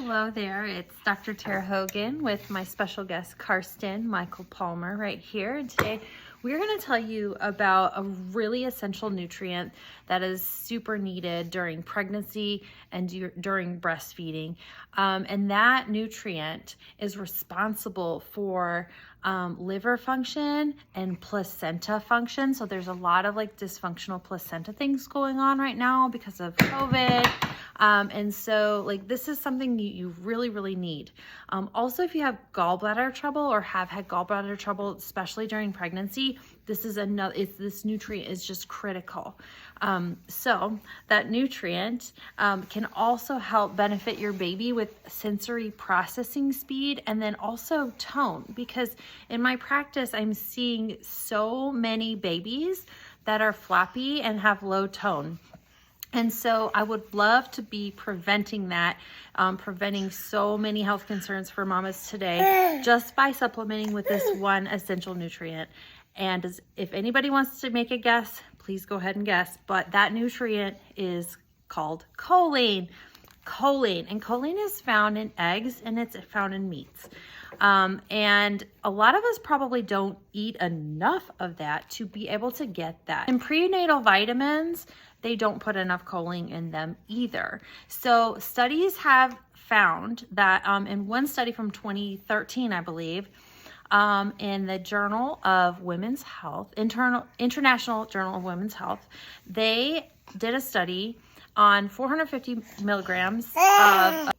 Hello there, it's Dr. Tara Hogan with my special guest Karsten Michael Palmer right here. And today we're going to tell you about a really essential nutrient that is super needed during pregnancy and during breastfeeding. And that nutrient is responsible for liver function and placenta function. So there's a lot of like dysfunctional placenta things going on right now because of COVID. And so like this is something you really need. Also, if you have gallbladder trouble or have had gallbladder trouble, especially during pregnancy, this nutrient is just critical. So that nutrient can also help benefit your baby with sensory processing speed and then also tone, because in my practice, I'm seeing so many babies that are flappy and have low tone. And so I would love to be preventing that, preventing so many health concerns for mamas today just by supplementing with this one essential nutrient. And if anybody wants to make a guess, please go ahead and guess. But that nutrient is called choline. Choline. And choline is found in eggs and it's found in meats. And a lot of us probably don't eat enough of that to be able to get that. In prenatal vitamins, they don't put enough choline in them either. So studies have found that in one study from 2013, I believe, in the Journal of Women's Health, International Journal of Women's Health, they did a study on 450 milligrams of.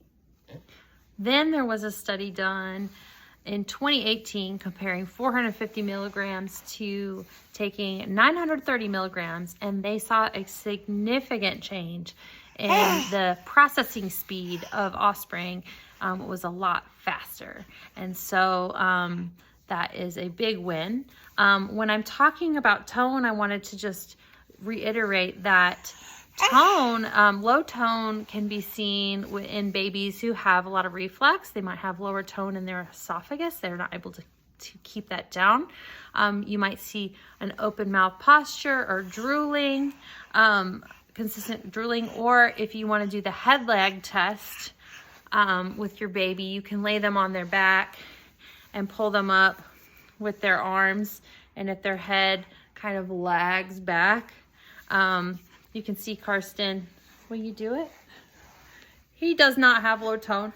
Then there was a study done in 2018 comparing 450 milligrams to taking 930 milligrams, and they saw a significant change in the processing speed of offspring. It was a lot faster. And so that is a big win. When I'm talking about tone, I wanted to just reiterate that tone, low tone can be seen in babies who have a lot of reflux. They might have lower tone in their esophagus. They're not able to keep that down. You might see an open mouth posture or drooling, consistent drooling, or if you want to do the head lag test with your baby, you can lay them on their back and pull them up with their arms, and if their head kind of lags back, you can see Karsten. Will you do it? He does not have low tone.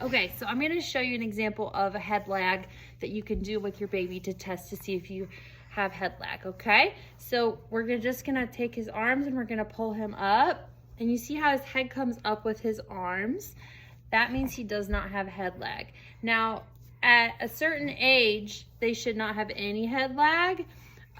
Okay, so I'm going to show you an example of a head lag that you can do with your baby to test to see if you have head lag, okay? So we're just going to take his arms and we're going to pull him up. And you see how his head comes up with his arms? That means he does not have head lag. Now, at a certain age, they should not have any head lag.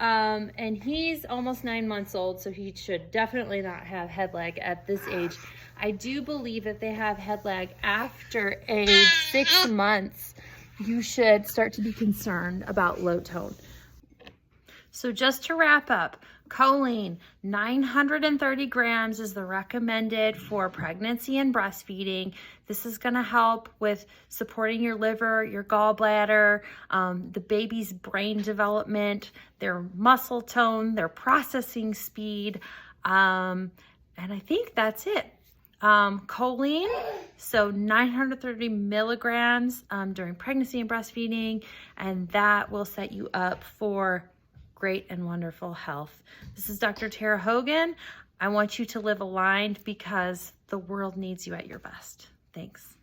And he's almost 9 months old, so he should definitely not have head lag at this age. I do believe that they have head lag after age 6 months. You should start to be concerned about low tone. So just to wrap up, choline, 930 grams is the recommended for pregnancy and breastfeeding. This is going to help with supporting your liver, your gallbladder, the baby's brain development, their muscle tone, their processing speed, and I think that's it. Choline, so 930 milligrams during pregnancy and breastfeeding, and that will set you up for great and wonderful health. This is Dr. Tara Hogan. I want you to live aligned because the world needs you at your best. Thanks.